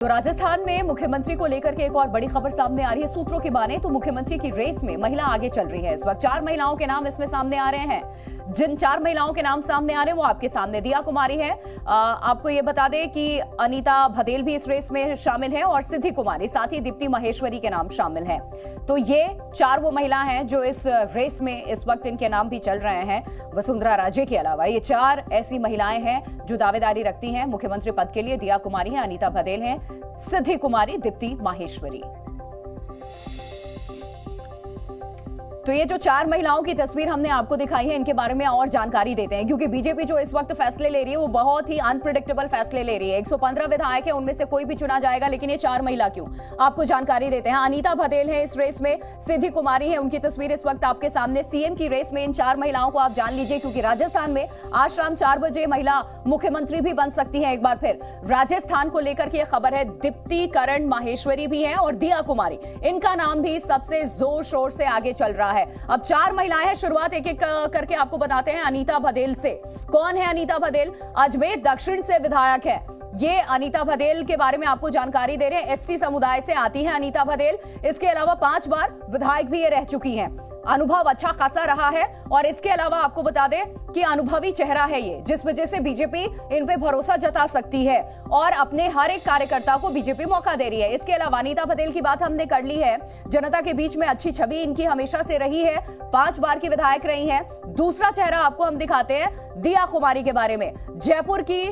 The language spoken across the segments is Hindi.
तो राजस्थान में मुख्यमंत्री को लेकर के एक और बड़ी खबर सामने आ रही है। सूत्रों की माने तो मुख्यमंत्री की रेस में महिला आगे चल रही है। इस वक्त 4 महिलाओं के नाम इसमें सामने आ रहे हैं। जिन 4 महिलाओं के नाम सामने आ रहे हैं वो आपके सामने दिया कुमारी है। आपको ये बता दें कि अनीता भदेल भी इस रेस में शामिल है और सिद्धि कुमारी, साथ ही दीप्ति माहेश्वरी के नाम शामिल है। तो ये 4 वो महिला हैं जो इस रेस में इस वक्त इनके नाम भी चल रहे हैं। वसुंधरा राजे के अलावा ये 4 ऐसी महिलाएं हैं जो दावेदारी रखती हैं मुख्यमंत्री पद के लिए। दिया कुमारी है, अनीता भदेल है, सिद्धि कुमारी, दीप्ति माहेश्वरी। तो ये जो 4 महिलाओं की तस्वीर हमने आपको दिखाई है, इनके बारे में और जानकारी देते हैं, क्योंकि बीजेपी जो इस वक्त फैसले ले रही है वो बहुत ही अनप्रेडिक्टेबल फैसले ले रही है। 115 विधायक है, उनमें से कोई भी चुना जाएगा, लेकिन ये 4 महिला क्यों, आपको जानकारी देते हैं। अनीता भदेल है इस रेस में, सिद्धि कुमारी है, उनकी तस्वीर इस वक्त आपके सामने। सीएम की रेस में इन 4 महिलाओं को आप जान लीजिए, क्योंकि राजस्थान में आज शाम 4 बजे महिला मुख्यमंत्री भी बन सकती है। एक बार फिर राजस्थान को लेकर के खबर है। दीप्ति करण माहेश्वरी भी है और दिया कुमारी, इनका नाम भी सबसे जोर शोर से आगे चल रहा है। अब 4 महिलाएं हैं, शुरुआत एक एक करके आपको बताते हैं। अनीता भदेल से, कौन है अनीता भदेल? अजमेर दक्षिण से विधायक है। ये अनीता भदेल के बारे में आपको जानकारी दे रहे हैं। एससी समुदाय से आती हैं अनीता भदेल। इसके अलावा 5 बार विधायक भी ये रह चुकी हैं। अनुभव अच्छा खासा रहा है और इसके अलावा आपको बता दें कि अनुभवी चेहरा है ये, जिस वजह से बीजेपी इन पे भरोसा जता सकती है और अपने हर एक कार्यकर्ता को बीजेपी मौका दे रही है। इसके अलावा अनीता भदेल की बात हमने कर ली है। जनता के बीच में अच्छी छवि इनकी हमेशा से रही है, 5 बार की विधायक रही हैं। दूसरा चेहरा आपको हम दिखाते हैं दिया कुमारी के बारे में। जयपुर की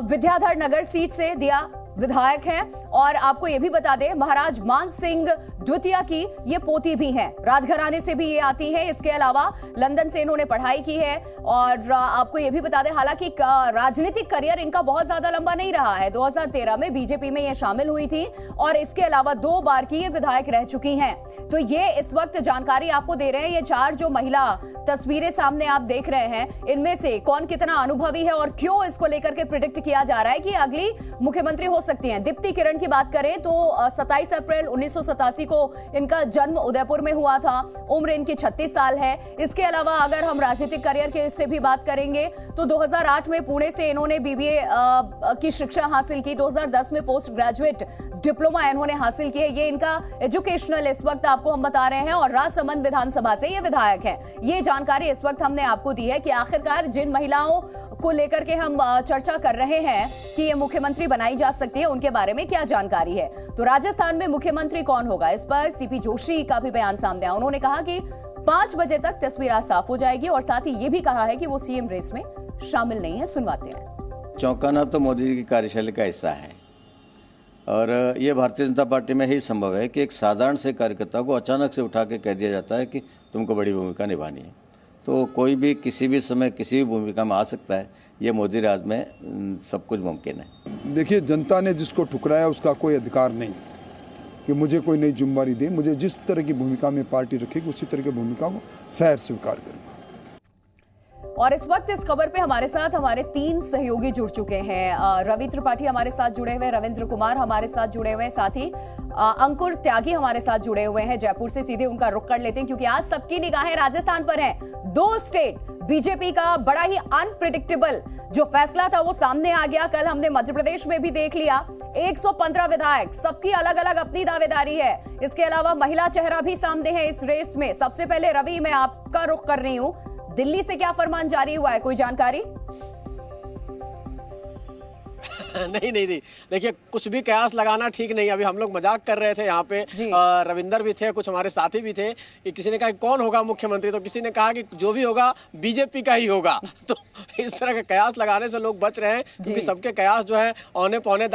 विद्याधर नगर सीट से दिया विधायक हैं और आपको यह भी बता दें महाराज मान सिंह द्वितीय की ये पोती भी हैं। राजघराने से भी ये आती हैं। इसके अलावा लंदन से इन्होंने पढ़ाई की है और आपको ये भी बता दें हालांकि राजनीतिक करियर इनका बहुत ज्यादा लंबा नहीं रहा है। 2013 में बीजेपी में ये शामिल हुई थी और इसके अलावा 2 बार की ये विधायक रह चुकी हैं। तो ये इस वक्त जानकारी आपको दे रहे हैं। ये 4 जो महिला तस्वीरें सामने आप देख रहे हैं, इनमें से कौन कितना अनुभवी है और क्यों इसको लेकर के प्रिडिक्ट किया जा रहा है कि अगली मुख्यमंत्री हो सकती हैं। दीप्ति किरण की बात करें तो 27 अप्रैल 1987 को इनका जन्म उदयपुर में हुआ था। उम्र इनकी 36 साल है। इसके अलावा अगर हम राजनीतिक करियर के से भी बात करेंगे तो 2008 में पुणे से इन्होंने बीबीए की शिक्षा हासिल की। 2010 में पोस्ट ग्रेजुएट डिप्लोमा इन्होंने हासिल की है। ये इनका एजुकेशनल इस वक्त आपको हम बता रहे हैं और राजसमंद विधानसभा से ये विधायक है। ये जानकारी इस वक्त हमने आपको दी है कि आखिरकार जिन महिलाओं को लेकर के हम चर्चा कर रहे हैं कि ये मुख्यमंत्री बनाई जा सकती है, उनके बारे में क्या जानकारी है। तो राजस्थान में मुख्यमंत्री कौन होगा, इस पर सीपी जोशी का भी बयान सामने आया। उन्होंने कहा कि 5 बजे तक तस्वीर साफ हो जाएगी और साथ ही ये भी कहा है कि वो सीएम रेस में शामिल नहीं है। सुनवाते हैं। चौंकाना तो मोदी जी की कार्यशैली का हिस्सा है और ये भारतीय जनता पार्टी में ही संभव है कि एक साधारण से कार्यकर्ता को अचानक से उठा के कह दिया जाता है कि तुमको बड़ी भूमिका निभानी है। तो कोई भी किसी भी समय किसी भी भूमिका में आ सकता है। ये मोदी राज में सब कुछ मुमकिन है। देखिए, जनता ने जिसको ठुकराया उसका कोई अधिकार नहीं कि मुझे कोई नई जिम्मेदारी दे। मुझे जिस तरह की भूमिका में पार्टी रखेगी उसी तरह की भूमिका को सहर्ष स्वीकार करें। और इस वक्त इस खबर पे हमारे साथ हमारे 3 सहयोगी जुड़ चुके हैं। रवि त्रिपाठी हमारे साथ जुड़े हुए, रविंद्र कुमार हमारे साथ जुड़े हुए हैं, साथ ही अंकुर त्यागी हमारे साथ जुड़े हुए हैं जयपुर से। सीधे उनका रुख कर लेते हैं क्योंकि आज सबकी निगाहें राजस्थान पर हैं। 2 स्टेट बीजेपी का बड़ा ही अनप्रेडिक्टेबल जो फैसला था वो सामने आ गया। कल हमने मध्य प्रदेश में भी देख लिया, 115 विधायक, सबकी अलग अलग अपनी दावेदारी है। इसके अलावा महिला चेहरा भी सामने है इस रेस में। सबसे पहले रवि, मैं आपका रुख कर रही हूं, दिल्ली से क्या फरमान जारी हुआ है, कोई जानकारी? नहीं, देखिए कुछ भी कयास लगाना ठीक नहीं। अभी हम लोग मजाक कर रहे थे यहाँ पे, रविंदर भी थे, कुछ हमारे साथी भी थे कि किसी ने कहा कि कौन होगा मुख्यमंत्री, तो किसी ने कहा कि जो भी होगा बीजेपी का ही होगा। तो इस तरह के कयास लगाने से लोग बच रहे हैं क्योंकि सबके कयास जो है औने पौने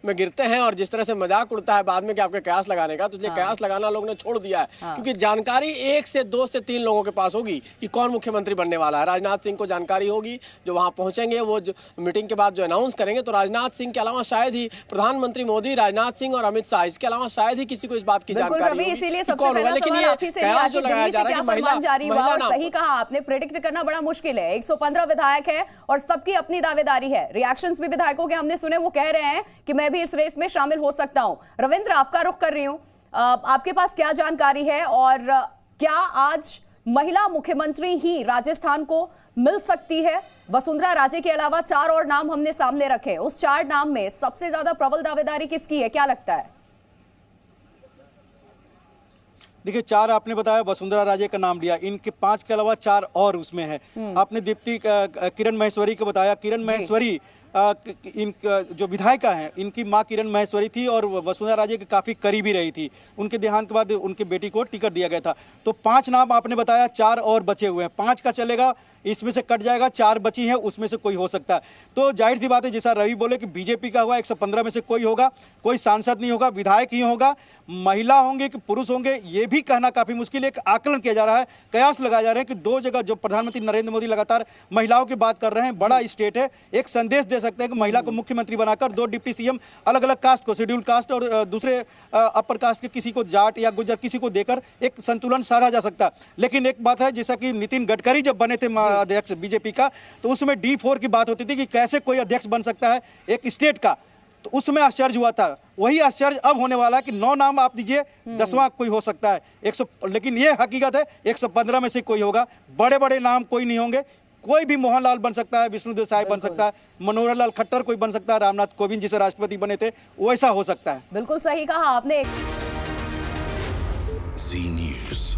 में गिरते हैं और जिस तरह से मजाक उड़ता है बाद में कि आपके कयास लगाने का, तो इसलिए कयास लगाना लोग ने छोड़ दिया है। क्योंकि जानकारी 1 से 2 से 3 लोगों के पास होगी कि कौन मुख्यमंत्री बनने वाला है। राजनाथ सिंह को जानकारी होगी, जो वहां पहुंचेंगे, वो मीटिंग के बाद जो अनाउंस करेंगे। तो राजनाथ सिंह के अलावा शायद ही प्रधानमंत्री मोदी, राजनाथ सिंह और अमित शाह, इसके अलावा शायद ही किसी को इस बात की जानकारी होगी। इसीलिए सबसे पहला सवाल आप ही से दिल्ली से क्या फरमान जारी हुआ, और सही कहा आपने, प्रेडिक्ट करना बड़ा मुश्किल है। 115 विधायक है और सबकी अपनी दावेदारी है। रिएक्शंस भी विधायकों के हमने सुने, वो कह रहे हैं कि मैं भी इस रेस में शामिल हो सकता हूं। रविंद्र, आपका रुख कर रही हूं, आपके पास क्या जानकारी है और क्या आज महिला मुख्यमंत्री ही राजस्थान को मिल सकती है। वसुंधरा राजे के अलावा 4 और नाम हमने सामने रखे। उस 4 नाम में सबसे ज्यादा प्रबल दावेदारी किसकी है, क्या लगता है? देखिए 4 आपने बताया, वसुंधरा राजे का नाम लिया, इनके 5 के अलावा 4 और उसमें है। आपने दीप्ति किरण महेश्वरी को बताया। किरण महेश्वरी इन जो विधायिका हैं, इनकी मां किरण महेश्वरी थी और वसुंधरा राजे के काफ़ी करीबी रही थी। उनके देहांत के बाद उनके बेटी को टिकट दिया गया था। तो 5 नाम आपने बताया, 4 और बचे हुए हैं। 5 का चलेगा, इसमें से कट जाएगा, 4 बची हैं, उसमें से कोई हो सकता है। तो जाहिर सी बात है, जैसा रवि बोले कि बीजेपी का हुआ 115 में से कोई होगा, कोई सांसद नहीं होगा, विधायक ही होगा। महिला होंगे कि पुरुष होंगे ये भी कहना काफ़ी मुश्किल है। एक आकलन किया जा रहा है, कयास लगाए जा रहे हैं कि 2 जगह जो प्रधानमंत्री नरेंद्र मोदी लगातार महिलाओं की बात कर रहे हैं, बड़ा स्टेट है, एक संदेश दे सकते हैं कि महिला को मुख्यमंत्री बनाकर 2 डिप्टी सीएम अलग अलग कास्ट को, शेड्यूल कास्ट और दूसरे अपर कास्ट के किसी को, जाट या गुर्जर किसी को देकर एक संतुलन साधा जा सकता है। लेकिन एक बात है, जैसा कि नितिन गडकरी जब बने थे अध्यक्ष बीजेपी का, तो उसमें D4 की बात होती थी कि कैसे कोई अध्यक्ष बन सकता है एक स्टेट का, तो उसमें आश्चर्य हुआ था। वही आश्चर्य अब होने वाला है कि 9 नाम आप दीजिए, 10वां कोई हो सकता है 100, लेकिन ये हकीकत है 115 में से कोई होगा। बड़े बड़े नाम कोई नहीं होंगे। कोई भी मोहनलाल बन सकता है, विष्णु देसाई बन सकता है, मनोहर लाल खट्टर कोई बन सकता है, रामनाथ कोविंद जिसे राष्ट्रपति बने थे वैसा हो सकता है। बिल्कुल सही कहा आपने। जी न्यूज़।